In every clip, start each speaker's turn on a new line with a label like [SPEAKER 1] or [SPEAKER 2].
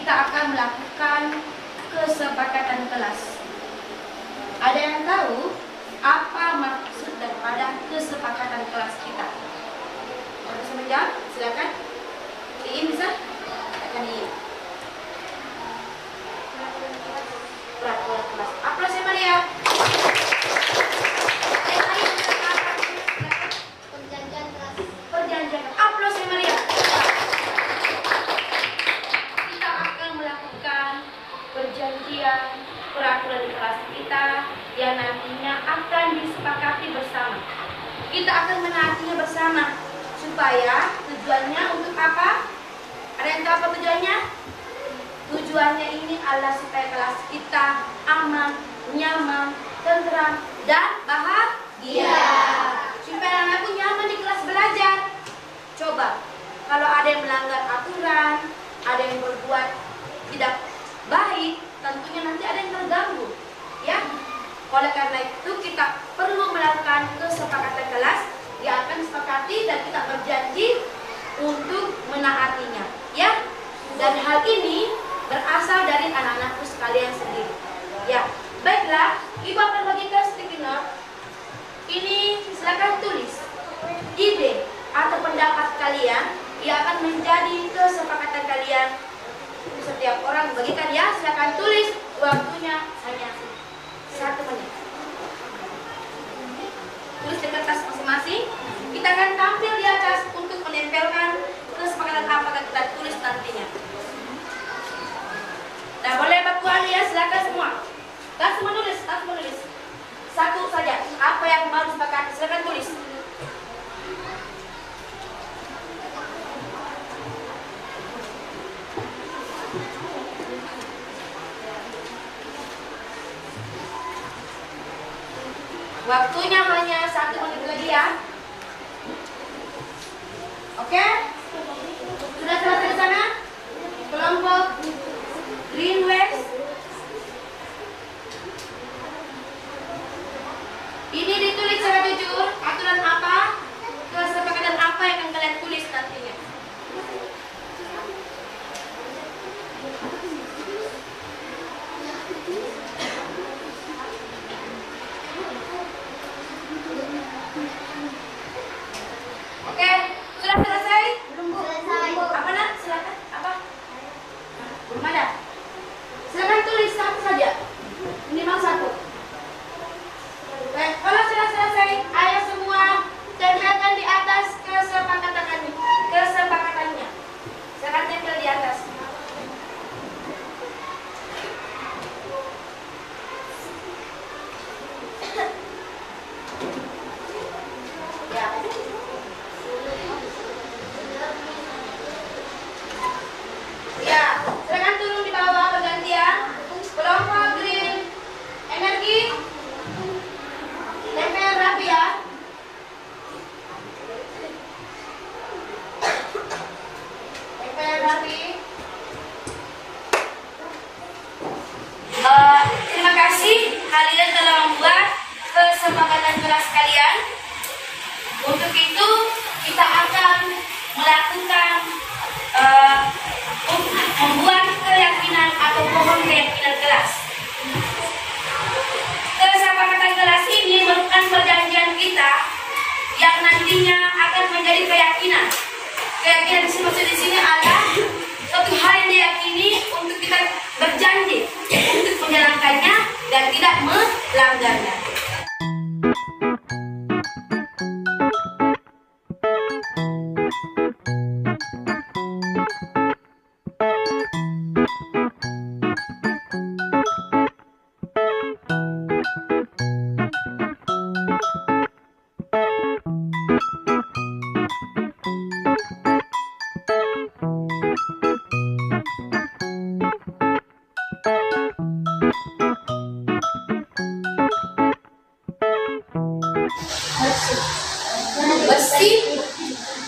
[SPEAKER 1] kita akan melakukan kesepakatan kelas. Ada yang tahu apa maksud daripada kesepakatan kelas kita? Ada yang menjawab? Silakan. Iin bisa? Akan Iin. Peraturan kelas. Aplaus ya Maria.
[SPEAKER 2] Perjanjian kelas.
[SPEAKER 1] Perjanjian. Aplaus ya Maria. Kita akan melakukan perjanjian peraturan kelas kita yang nantinya akan disepakati bersama. Kita akan menaatinya bersama supaya tujuannya untuk apa? Ada yang tahu apa tujuannya? Tujuannya ini adalah supaya kelas kita aman, nyaman, tentram, dan bahagia. Supaya anakku nyaman di kelas belajar. Coba, kalau ada yang melanggar aturan, ada yang berbuat tidak baik, tentunya nanti ada yang terganggu, ya. Oleh karena itu kita perlu melakukan kesepakatan kelas yang akan disepakati dan kita berjanji untuk menaatinya, ya. Dan hal ini berasal dari anak-anakku sekalian sendiri, ya. Baiklah, Ibu akan bagikan sticky note. Ini silakan tulis ide atau pendapat kalian yang akan menjadi kesepakatan kalian. Setiap orang bagikan ya, silakan tulis. Waktunya hanya 1 menit. Tulis di kertas masing-masing. Kita akan tampil di atas untuk menempelkan kesepakatan apa yang kita tulis nantinya. Nah, boleh Bapak ya, silakan semua. Langsung menulis, satu saja. Apa yang mau disepakati, silakan tulis. Waktunya hanya 1 menit lagi ya. Oke? Sudah selesai di sana? Kelompok Green West. Ini ditulis secara jujur. Aturan apa? Kesepakatan apa yang akan kalian tulis nantinya? Oke, sudah selesai?
[SPEAKER 2] Belum selesai.
[SPEAKER 1] Apa nak? Silakan. Apa? Belum ada. Silakan tulis satu saja. Minimal 1. Baik, kalau sudah selesai, ayo semua tempelkan di atas kesepakatannya. Silakan tempel di atas. Ya, silakan turun di bawah pergantian. Kelompok Green Energi, tempel rapi ya. Tempel rapi. Terima kasih kalian telah membuat kesepakatan kelas kalian. Untuk itu kita akan melakukan membuat keyakinan atau pohon keyakinan kelas. Kesepakatan kelas ini merupakan perjanjian kita yang nantinya akan menjadi keyakinan. Keyakinan di sini adalah suatu hal yang diyakini untuk kita berjanji untuk menjalankannya dan tidak melanggarnya. Bersih,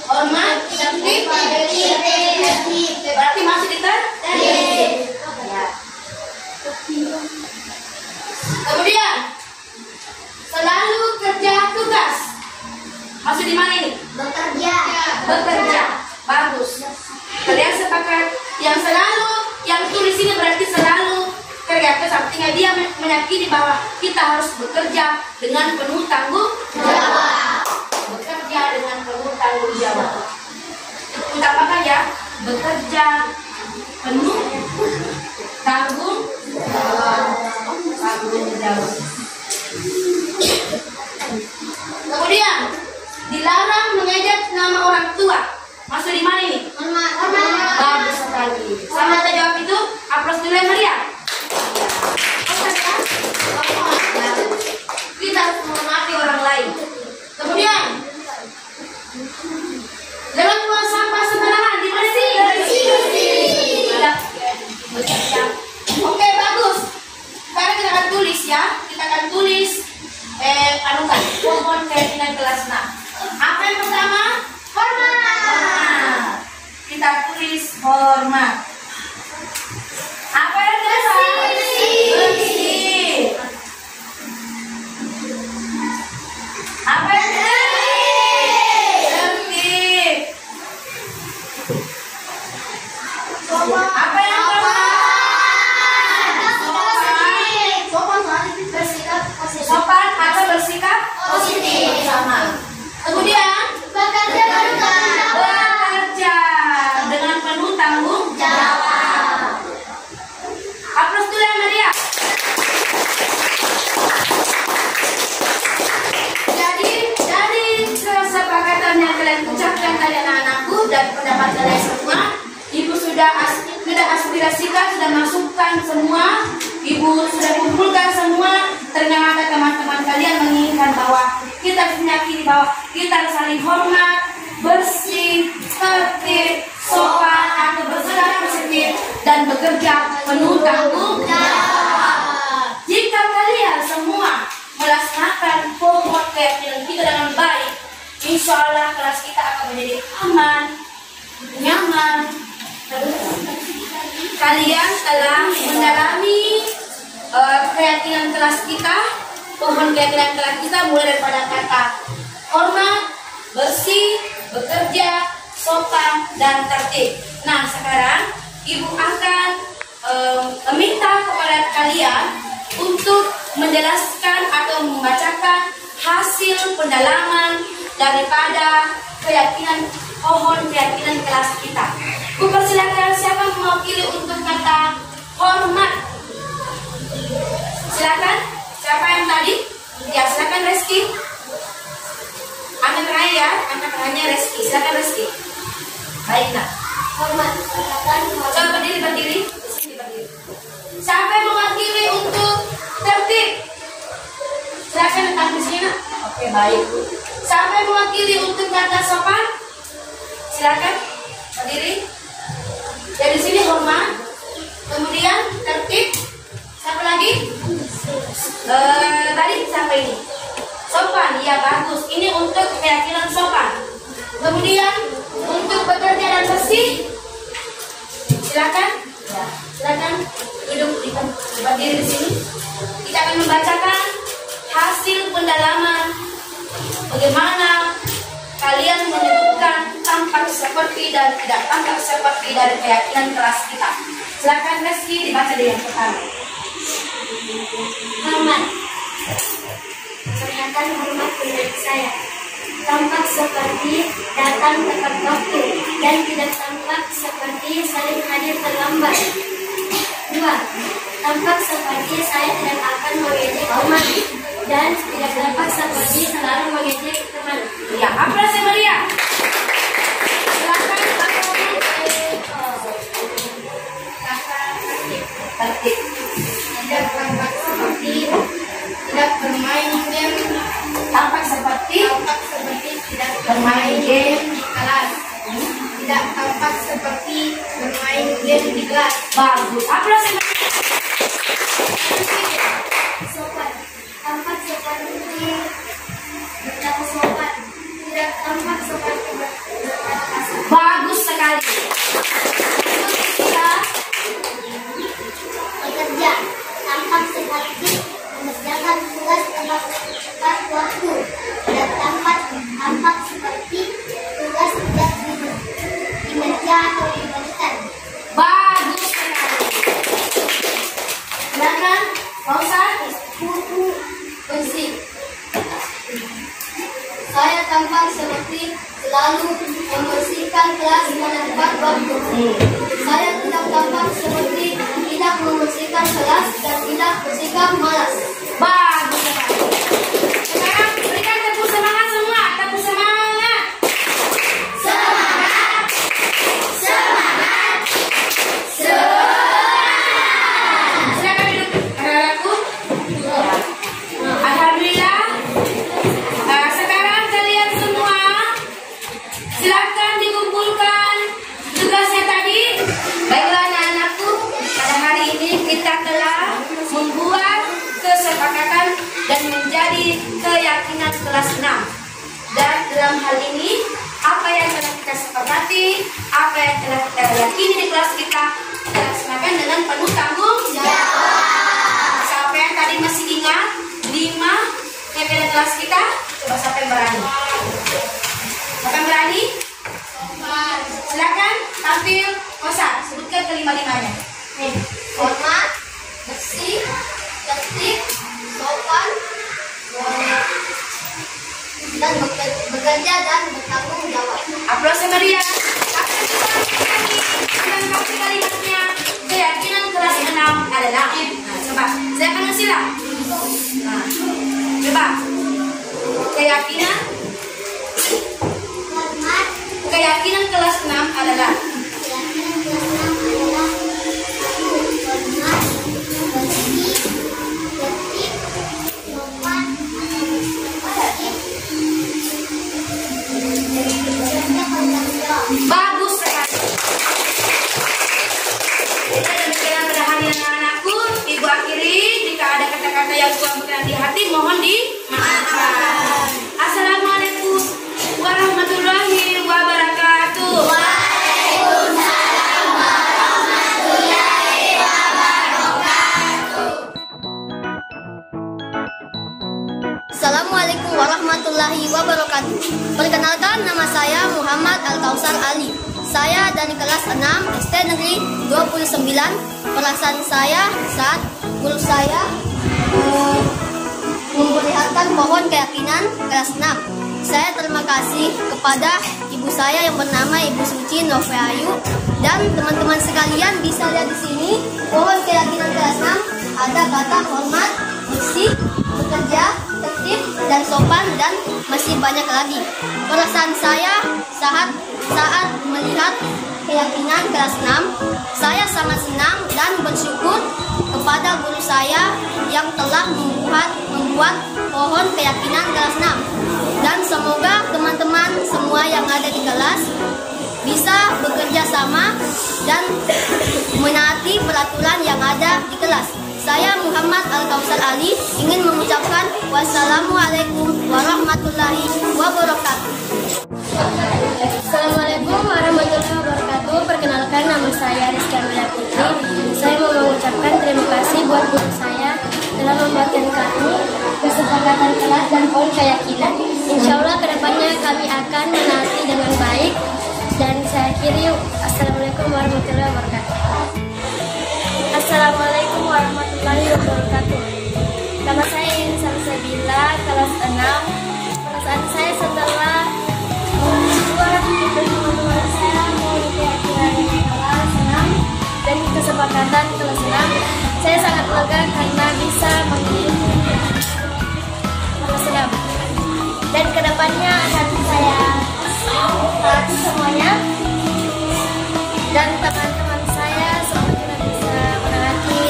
[SPEAKER 1] hormat, tertib, berarti masih ditertib. Ya. Kemudian selalu kerja tugas. Masih di mana ini?
[SPEAKER 2] Bekerja.
[SPEAKER 1] Bekerja. Bagus. Kalian sepakat yang selalu Yang tulis ini berarti selalu kreatif, artinya dia meyakini bahwa kita harus bekerja dengan penuh tanggung jawab. Bekerja dengan penuh tanggung jawab. Utamakan ya, bekerja penuh tanggung jawab. Tanggung jawab. Kemudian dilarang mengejek nama orang tua. Masuk di mana ini?
[SPEAKER 2] Hormat.
[SPEAKER 1] Bagus sekali. Sama kita jawab itu. Aplaus dulu ya Maria. Kita harus menghormati orang lain. Kemudian jangan buang sampah sembarangan. Bersih. Oke, bagus. Sekarang kita akan tulis ya. Kita akan tulis pohon keyakinan kelas 6. Apa yang pertama? Hormat. Kita tulis hormat. Apa yang kedua? Bersih. Apa yang kedua? Tertib. Apa yang kedua? Sopan atau bersikap positif. Sama. Kemudian bekerja dengan penuh tanggung jawab. Aplaus dulu ya Maria. Jadi dari kesepakatan yang kalian ucapkan tadi anak-anakku dan pendapat kalian semua, Ibu sudah aspirasikan, sudah masukkan semua, Ibu sudah kumpulkan semua. Ternyata teman-teman kalian menginginkan bahwa kita meyakini bahwa kita harus saling hormat, bersih, tertib, sopan, atau bersikap positif, dan bekerja penuh tanggung jawab. Jika kalian semua melaksanakan pokok keyakinan kita dengan baik, insya Allah kelas kita akan menjadi aman, nyaman. Kalian telah mendalami keyakinan kelas kita, pohon keyakinan kelas kita mulai daripada kata hormat, bersih, bekerja, sopan, dan tertib. Nah, sekarang Ibu akan meminta kepada kalian untuk menjelaskan atau membacakan hasil pendalaman daripada keyakinan pohon keyakinan kelas kita. Kupersilakan siapa mewakili untuk kata hormat. Silakan, siapa yang tadi? Ya, silakan Reski. Angkat tangannya ya, angkat tangannya Reski. Silakan Reski. Baiklah.
[SPEAKER 2] Hormat.
[SPEAKER 1] Coba berdiri. Sini berdiri. Siapa yang mewakili untuk tertib? Silakan datang di sini nak. Oke, baik. Siapa yang mewakili untuk kata sopan? Silakan berdiri. Jadi di sini hormat. Kemudian tertib. Siapa lagi? Tadi siapa ini? Sopan, ya bagus. Ini untuk keyakinan sopan. Kemudian untuk bekerja dan bersih, silakan. Ya, silakan duduk berdiri di sini. Kita akan membacakan hasil pendalaman. Bagaimana kalian menyebutkan tampak seperti dan tidak tampak seperti dari keyakinan kelas kita. Silakan Reski dibaca dari yang pertama.
[SPEAKER 2] Hormat. Perhatikan hormat menurut saya. Tampak seperti datang tepat waktu dan tidak tampak seperti saling hadir terlambat. 2. Tampak seperti saya tidak akan mengejek teman dan tidak tampak seperti selalu mengejek teman.
[SPEAKER 1] Ya, apa sih Maria? Silakan tertib.
[SPEAKER 2] Tidak tampak seperti tidak bermain game.
[SPEAKER 1] Tampak seperti
[SPEAKER 2] tidak
[SPEAKER 1] bermain game
[SPEAKER 2] di kelas. Tidak tampak seperti bermain game di kelas.
[SPEAKER 1] bagus. Apa sih?
[SPEAKER 2] Sopan. Tampak seperti berkata sopan. Tidak tampak seperti berkata kasar.
[SPEAKER 1] Bagus sekali. Ya.
[SPEAKER 2] Bekerja. Tampak seperti mengerjakan tugas tepat waktu. Tidak tampak seperti tugas tidak dimenja atau diberikan.
[SPEAKER 1] Bagus sekali. kelas 6. Dan dalam hal ini, apa yang telah kita sepakati, apa yang telah kita yakini di kelas kita laksanakan dengan penuh tanggung jawab. Siapa yang tadi masih ingat 5 KPI kelas kita? Coba siapa yang berani? Siapa yang berani? Silakan tampil Kosa, sebutkan kelima-limanya.
[SPEAKER 2] Hormat, bersih, tertib, sopan, dan bekerja dan bertanggung jawab.
[SPEAKER 1] Aplaus meriah. Dengan kalimatnya, keyakinan kelas 6 adalah. Nah, coba, saya akan mensilah. Nah, coba, keyakinan kelas 6 adalah. Bagus sekali. Demikian pada hari anak-anakku, Ibu akhiri. Jika ada kata-kata yang kurang berkenan di hati, mohon dimaafkan. Assalamualaikum warahmatullahi wabarakatuh. Waalaikumsalam warahmatullahi wabarakatuh.
[SPEAKER 2] Assalamualaikum warahmatullahi wabarakatuh. Perkenalkan, nama saya Muhammad Al-Kausar Ali. Saya dari kelas 6 SD Negeri 29. Perasaan saya saat guru saya memperlihatkan pohon keyakinan kelas 6. Saya terima kasih kepada ibu saya yang bernama Ibu Suci Noveayu, dan teman-teman sekalian bisa lihat di sini pohon keyakinan kelas 6 ada kata hormat, bersih, bekerja, tertib, dan sopan, dan masih banyak lagi. Perasaan saya saat melihat keyakinan kelas 6, saya sangat senang dan bersyukur kepada guru saya yang telah membuat pohon keyakinan kelas 6. Dan semoga teman-teman semua yang ada di kelas bisa bekerja sama dan menaati peraturan yang ada di kelas. Saya Muhammad Al-Kausar Ali ingin mengucapkan wassalamualaikum warahmatullahi wabarakatuh. Assalamualaikum warahmatullahi wabarakatuh. Perkenalkan, nama saya Rizky Amelia Putri. Saya mau mengucapkan terima kasih buat guru saya telah membuatkan kami kesepakatan kelas dan pohon keyakinan. Insya Allah kedepannya kami akan menaati dengan baik. Dan saya akhiri, assalamualaikum warahmatullahi wabarakatuh. Assalamualaikum warahmatullahi wabarakatuh. Nama saya Insan Sabila, kelas 6. Perasaan saya setelah membuat teman-teman saya mohon keyakinan kelas 6 dan kesepakatan kelas 6, saya sangat lega karena bisa mengikuti kelas 6. Dan kedepannya akan saya taati semuanya, dan teman-teman saya semoga bisa menaati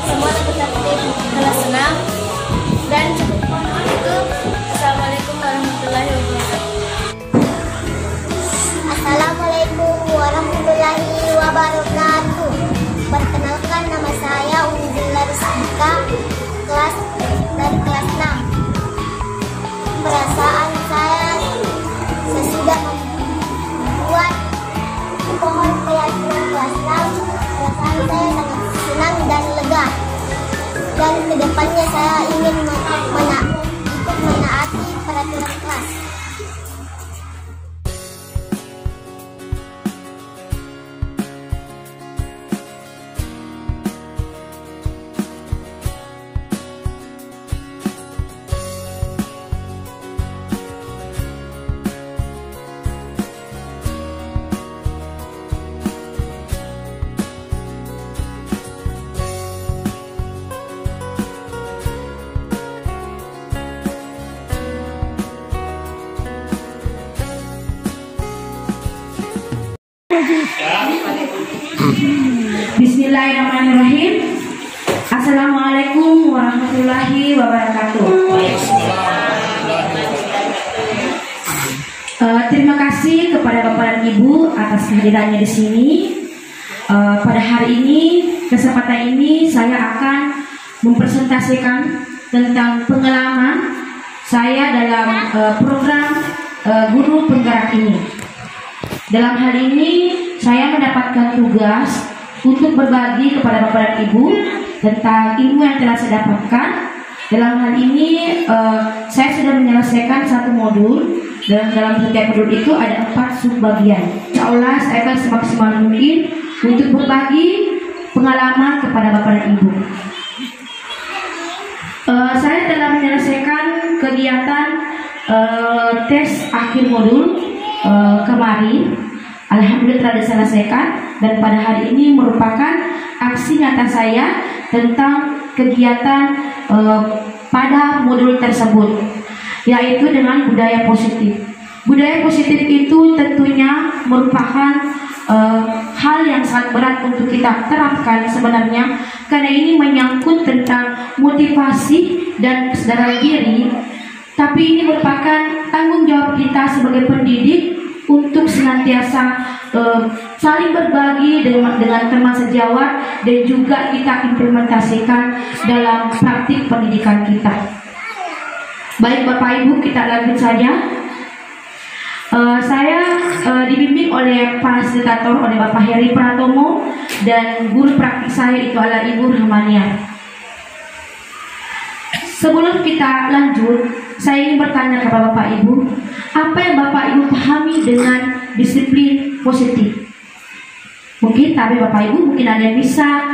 [SPEAKER 2] semua tertib kelas 6. Dan cukup itu. Assalamualaikum warahmatullahi wabarakatuh. Assalamualaikum warahmatullahi wabarakatuh. Perkenalkan, nama saya Umizila Rizka, dari kelas 6. Perasaan saya sesudah membuat pohon keyakinan kelas 6, perasaan saya sangat senang dan lega. Dan kedepannya saya ingin ikut menaati peraturan kelas.
[SPEAKER 3] Bismillahirrahmanirrahim. Assalamualaikum warahmatullahi wabarakatuh. Terima kasih kepada Bapak dan Ibu atas kehadirannya di sini. Pada hari ini, kesempatan ini saya akan mempresentasikan tentang pengalaman saya dalam program guru penggerak ini. Dalam hal ini saya mendapatkan tugas untuk berbagi kepada Bapak dan Ibu tentang ilmu yang telah saya dapatkan. Dalam hal ini saya sudah menyelesaikan satu modul. Dalam setiap modul itu ada 4 subbagian. Insya Allah saya akan semaksimal mungkin untuk berbagi pengalaman kepada Bapak dan Ibu. Saya telah menyelesaikan kegiatan tes akhir modul kemarin. Alhamdulillah telah diselesaikan, dan pada hari ini merupakan aksi nyata saya tentang kegiatan pada modul tersebut, yaitu dengan budaya positif. Budaya positif itu tentunya merupakan hal yang sangat berat untuk kita terapkan sebenarnya, karena ini menyangkut tentang motivasi dan kesadaran diri. Tapi ini merupakan tanggung jawab kita sebagai pendidik untuk senantiasa saling berbagi dengan teman sejawat, dan juga kita implementasikan dalam praktik pendidikan kita. Baik Bapak Ibu, kita lanjut saja. Saya dibimbing oleh fasilitator, oleh Bapak Heri Pratomo, dan guru praktik saya itu adalah Ibu Rahmania. Sebelum kita lanjut, saya ingin bertanya kepada Bapak Ibu, apa yang Bapak Ibu pahami dengan disiplin positif? Mungkin tapi Bapak Ibu mungkin ada yang bisa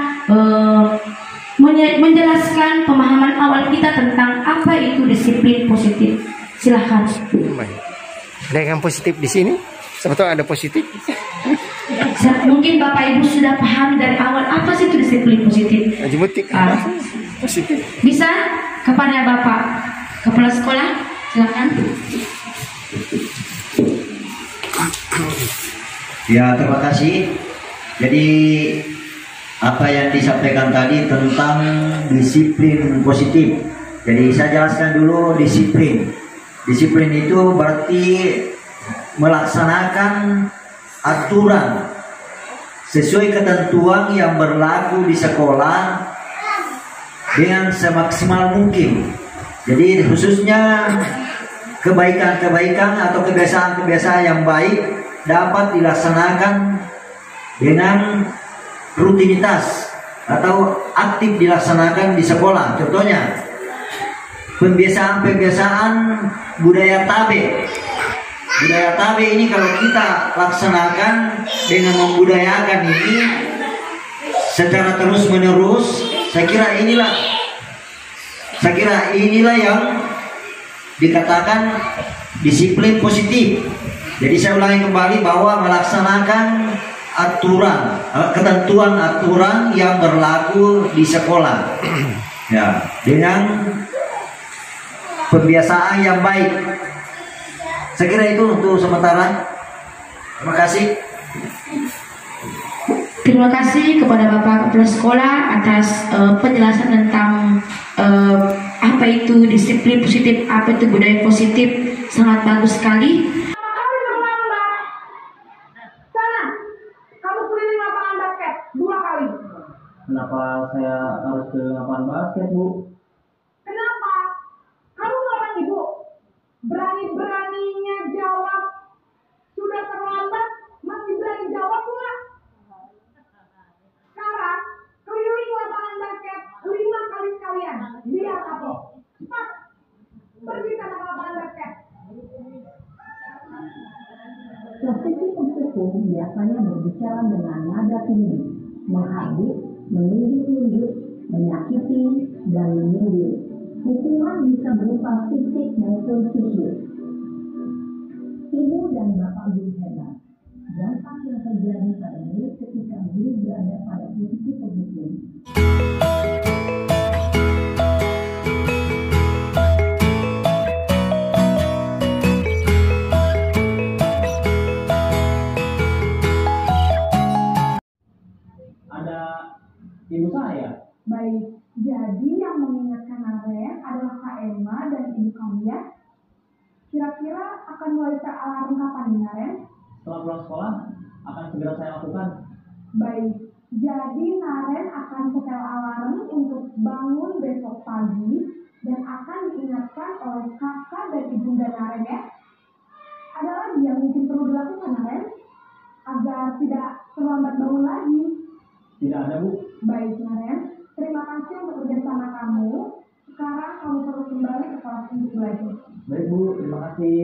[SPEAKER 3] menjelaskan pemahaman awal kita tentang apa itu disiplin positif. Silahkan.
[SPEAKER 4] Ada yang positif di sini? Sebetulnya ada positif.
[SPEAKER 3] Mungkin Bapak Ibu sudah paham dari awal apa sih itu disiplin positif.
[SPEAKER 4] Positif.
[SPEAKER 3] Bisa kepada Bapak Kepala Sekolah, silakan.
[SPEAKER 5] Ya, terima kasih. Jadi apa yang disampaikan tadi tentang disiplin positif. Jadi saya jelaskan dulu disiplin. Disiplin itu berarti melaksanakan aturan sesuai ketentuan yang berlaku di sekolah dengan semaksimal mungkin. Jadi khususnya kebaikan-kebaikan atau kebiasaan-kebiasaan yang baik dapat dilaksanakan dengan rutinitas atau aktif dilaksanakan di sekolah. Contohnya pembiasaan-pembiasaan budaya tabe. Budaya tabe ini kalau kita laksanakan dengan membudayakan ini secara terus-menerus, saya kira inilah yang dikatakan disiplin positif. Jadi saya ulangi kembali bahwa melaksanakan ketentuan aturan yang berlaku di sekolah, ya, dengan pembiasaan yang baik. Saya kira itu untuk sementara. Terima kasih.
[SPEAKER 3] Terima kasih kepada Bapak Kepala Sekolah atas penjelasan tentang apa itu disiplin positif, apa itu budaya positif. Sangat bagus sekali.
[SPEAKER 6] Kenapa saya harus ke lapangan basket, Bu?
[SPEAKER 7] Kenapa? Kamu seorang ibu, berani-beraninya jawab sudah terlambat, masih berani jawab pula. Sekarang keliling lapangan basket 5 kali sekalian, biar kapok. Cepat, pergi ke lapangan basket.
[SPEAKER 8] Posisi penghukum biasanya berbicara dengan nada tinggi, menghardik, menunjuk-nunjuk, menyakiti, dan menyindir. Hukuman bisa berupa fisik maupun psikis. Ibu dan bapak guru hebat. Dampak yang terjadi pada murid ketika guru berada pada posisi penghukum.
[SPEAKER 6] Ibu saya.
[SPEAKER 7] Baik, jadi yang mengingatkan Naren adalah Kak Emma dan ibu kamu ya. Kira-kira akan mulai alarm kapan nih Naren?
[SPEAKER 6] Setelah pulang sekolah akan segera saya lakukan.
[SPEAKER 7] Baik, jadi Naren akan setel alarm untuk bangun besok pagi dan akan diingatkan oleh kakak dan ibunda Naren ya. Ada lagi yang mungkin perlu dilakukan Naren agar tidak terlambat bangun lagi?
[SPEAKER 6] Tidak ada, Bu.
[SPEAKER 7] Baik Naren, terima kasih untuk kerjasama kamu. Sekarang kamu perlu kembali ke kelas untuk belajar.
[SPEAKER 6] Baik, Bu. Terima kasih.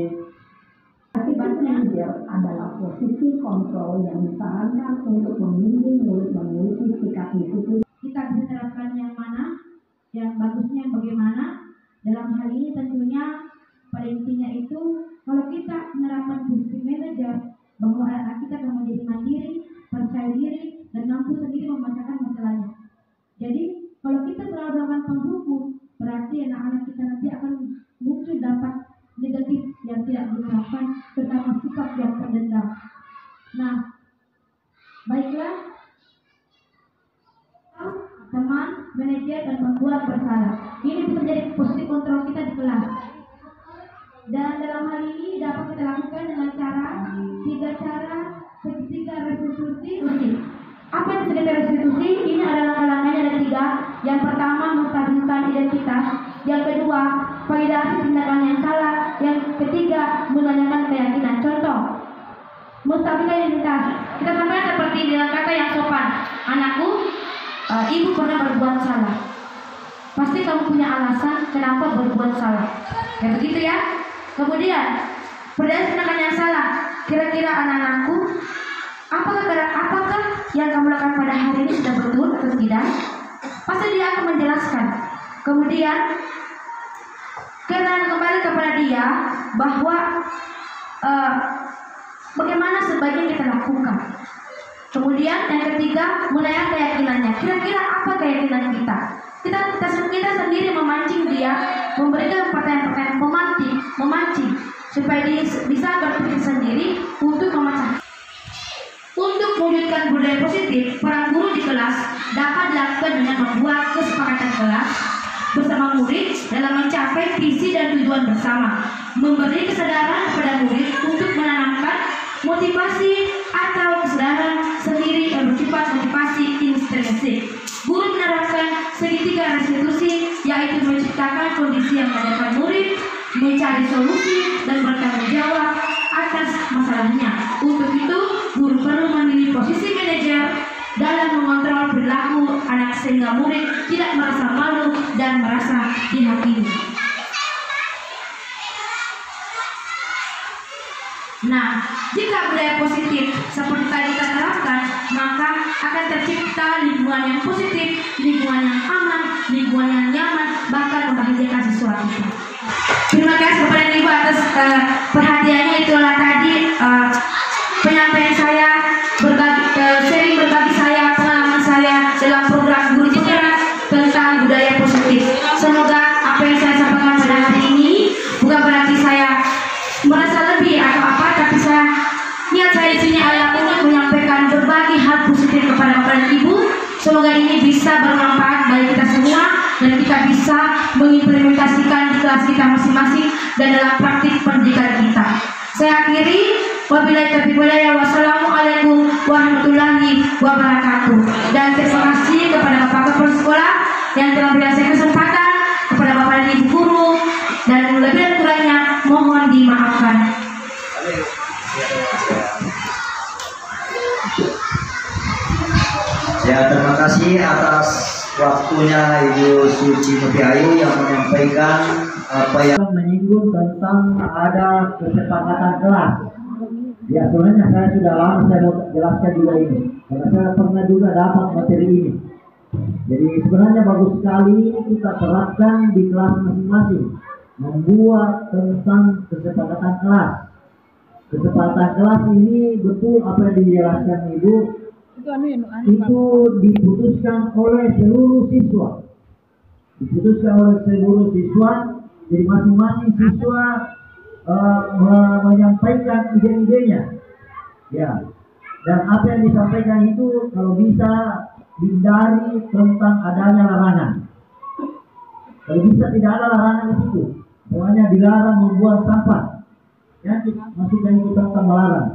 [SPEAKER 8] Akibat manajer adalah posisi kontrol yang disarankan untuk membimbing murid memiliki sikap disiplin.
[SPEAKER 3] Kita bisa terapkan yang mana, yang bagusnya bagaimana. Dalam hal ini tentunya pada intinya itu kalau kita menerapkan posisi manajer bahwa anak kita akan menjadi mandiri, percaya diri, dan mampu sendiri memecahkan masalahnya. Jadi kalau kita selalu melakukan penghukum, berarti anak-anak kita nanti akan muncul dampak negatif yang tidak diharapkan, terutama sikap yang terendam. Nah, baiklah teman, manajer, dan membuat bersalah. Ini bisa menjadi positif kontrol kita di kelas. Dan dalam hal ini dapat kita lakukan dengan tiga cara segitiga restitusi. Apa itu segitiga restitusi? Ini adalah langkah-langkahnya ada 3. Yang pertama, menstabilkan identitas. Yang kedua, validasi tindakan yang salah. Yang ketiga, menanyakan keyakinan. Contoh, menstabilkan identitas. Kita sampaikan seperti dengan kata yang sopan. Anakku, ibu pernah berbuat salah. Pasti kamu punya alasan kenapa berbuat salah. Kayak begitu ya. Kemudian, berdasarkan tindakan yang salah. Kira-kira anak-anakku, apakah yang kamu lakukan pada hari ini sudah betul atau tidak? Pasti dia akan menjelaskan. Kemudian, kenal kembali kepada dia bahwa bagaimana sebaiknya kita lakukan. Kemudian yang ketiga, menanyakan keyakinannya. Kira-kira apa keyakinan kita? Kita sendiri memancing dia, memberikan pertanyaan-pertanyaan memancing supaya dia bisa berpikir sendiri untuk memecah. Untuk mewujudkan budaya positif, peran guru di kelas dapat dilakukan dengan membuat kesepakatan kelas bersama murid dalam mencapai visi dan tujuan bersama, memberi kesadaran kepada murid untuk menanamkan motivasi atau kesadaran sendiri yang bersifat motivasi intrinsik. Guru menerapkan segitiga restitusi, yaitu menciptakan kondisi yang menjadikan murid mencari solusi dan bertanggung jawab atas masalahnya. Untuk itu, guru perlu memilih posisi manajer dalam mengontrol perilaku anak sehingga murid tidak merasa malu dan merasa dihakimi. Nah, jika budaya positif seperti tadi kita terapkan, maka akan tercipta lingkungan yang positif, lingkungan yang aman, lingkungan yang nyaman, bahkan membahagiakan siswa kita. Terima kasih kepada Ibu atas perhatiannya. Itulah tadi penyampaian saya, sering berbagi saya, pengalaman saya dalam program Guru Bergerak tentang budaya positif. Semoga apa yang saya sampaikan pada hari ini bukan berarti saya merasa lebih atau apa, tapi niat saya di sini adalah untuk menyampaikan berbagi hal positif kepada Bapak dan Ibu. Semoga ini bisa bermanfaat bagi kita semua dan kita bisa mengimplementasikan di kelas kita masing-masing dan dalam praktik pendidikan kita. Saya akhiri, wabillahi taufiq wal hidayah. Wassalamualaikum warahmatullahi wabarakatuh. Dan terima kasih kepada Bapak Kepala Sekolah yang telah memberikan saya kesempatan, kepada Bapak dan Ibu guru, dan lebih dan kurangnya mohon dimaafkan.
[SPEAKER 5] Ya, terima kasih atas waktunya Ibu Suci Mutiayu yang menyampaikan apa yang
[SPEAKER 6] menyinggung tentang ada kesepakatan kelas. Ya, sebenarnya saya sudah lama saya mau jelaskan juga ini, karena saya pernah juga dapat materi ini. Jadi sebenarnya bagus sekali kita terapkan di kelas masing-masing, membuat tentang kesepakatan kelas. Kesepakatan kelas ini betul apa yang dijelaskan Ibu, itu diputuskan oleh seluruh siswa. Jadi masing-masing siswa menyampaikan ide-idenya. Ya. Dan apa yang disampaikan itu kalau bisa hindari tentang adanya larangan. Kalau bisa tidak ada larangan di situ. Pokoknya dilarang membuang sampah. Ya, masukkan itu tentang melarang.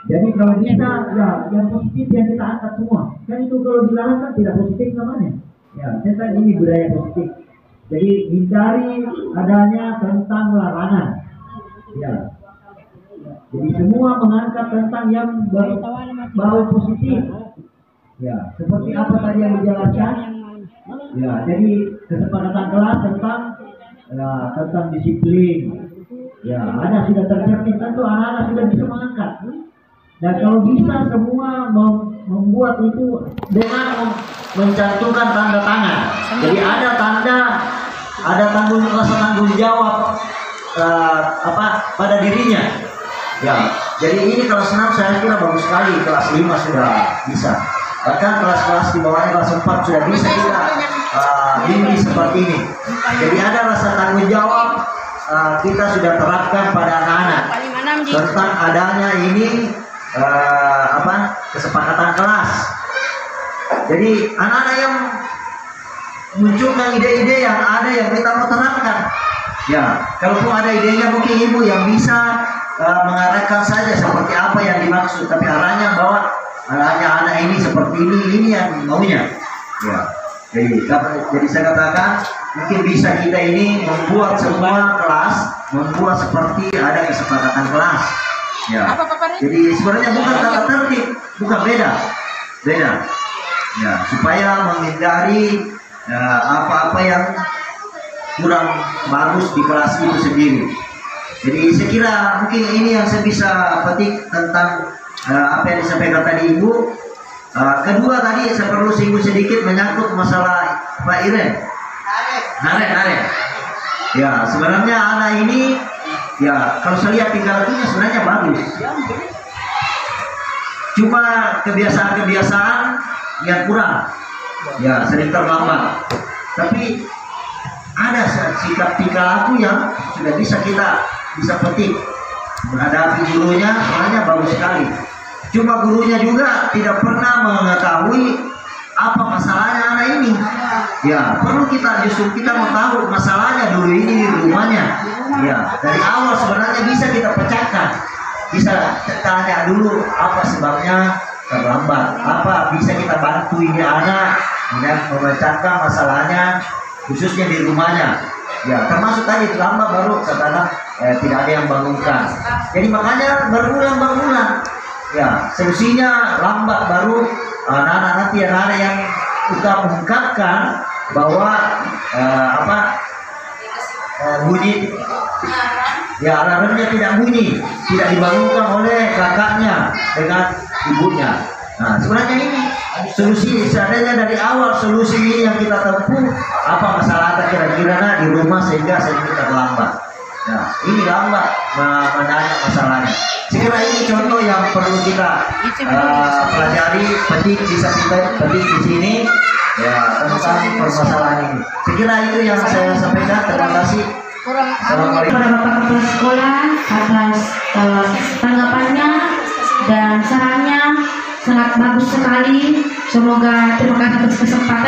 [SPEAKER 6] Jadi kalau bisa, ya yang positif yang kita angkat semua. Kan itu kalau dilarang kan tidak positif namanya. Ya, saya ini budaya positif. Jadi hindari adanya tentang larangan. Ya. Jadi semua mengangkat tentang yang berbau positif. Ya, seperti apa tadi yang dijelaskan. Ya, jadi kesepakatan kelas tentang disiplin. Ya, ada sudah tercermin, tentu anak-anak sudah bisa mengangkat. Dan kalau bisa semua membuat itu dengan mencantumkan tanda tangan. Jadi ada rasa tanggung jawab pada dirinya. Ya, jadi ini kalau senam saya kira bagus sekali, kelas 5 sudah bisa. Bahkan kelas-kelas di bawahnya kelas 4 sudah bisa kita bimbing seperti ini. Jadi ada rasa tanggung jawab kita sudah terapkan pada anak-anak tentang adanya ini kesepakatan kelas. Jadi anak-anak yang munculkan ide-ide yang ada yang kita mau terapkan. Ya, kalaupun ada idenya mungkin ibu yang bisa mengarahkan saja seperti apa yang dimaksud, tapi arahnya bahwa arahnya anak ini seperti ini yang maunya. Ya, jadi saya katakan mungkin bisa kita ini membuat semua kelas membuat seperti ada kesepakatan kelas. Ya, jadi sebenarnya bukan tata tertib, bukan beda. Ya, supaya menghindari apa-apa yang kurang bagus di kelas itu sendiri. Jadi saya kira mungkin ini yang saya bisa petik tentang apa yang disampaikan tadi Ibu. Kedua tadi saya perlu singgung sedikit menyangkut masalah Pak Iren. Naren. Ya, sebenarnya anak ini ya kalau saya lihat tingkah lakunya sebenarnya bagus. Cuma kebiasaan-kebiasaan yang kurang. Ya, sering terlambat. Tapi ada sikap tingkah laku yang sudah kita bisa petik menghadapi gurunya, sebenarnya bagus sekali. Cuma gurunya juga tidak pernah mengetahui apa masalahnya anak ini. Ya, perlu justru kita mau tahu masalahnya dulu ini di rumahnya. Ya, dari awal sebenarnya bisa kita pecahkan. Bisa tanya dulu apa sebabnya terlambat. Apa bisa kita bantu ini anak dan memecahkan masalahnya khususnya di rumahnya. Ya, termasuk tadi terlambat baru sekarang tidak ada yang bangunkan. Jadi makanya berulang. Ya, solusinya lambat baru anak-anak nanti anak-anak yang sudah mengungkapkan bahwa bunyi ya alarmnya tidak bunyi, tidak dibangunkan oleh kakaknya dengan ibunya. Nah, sebenarnya ini solusi seadanya dari awal, solusi ini yang kita tempuh apa masalah ada kira-kira di rumah sehingga kita terlambat. Nah, ini lambat menanya masalahnya. Sekira ini contoh yang perlu kita pelajari, petik di sini ya tentang permasalahan ini. Sekira itu yang saya sampaikan. Terima kasih.
[SPEAKER 3] Assalamualaikum kepada Bapak Kepala Sekolah atas tanggapannya dan sarannya sangat bagus sekali. Semoga terima kasih atas kesempatan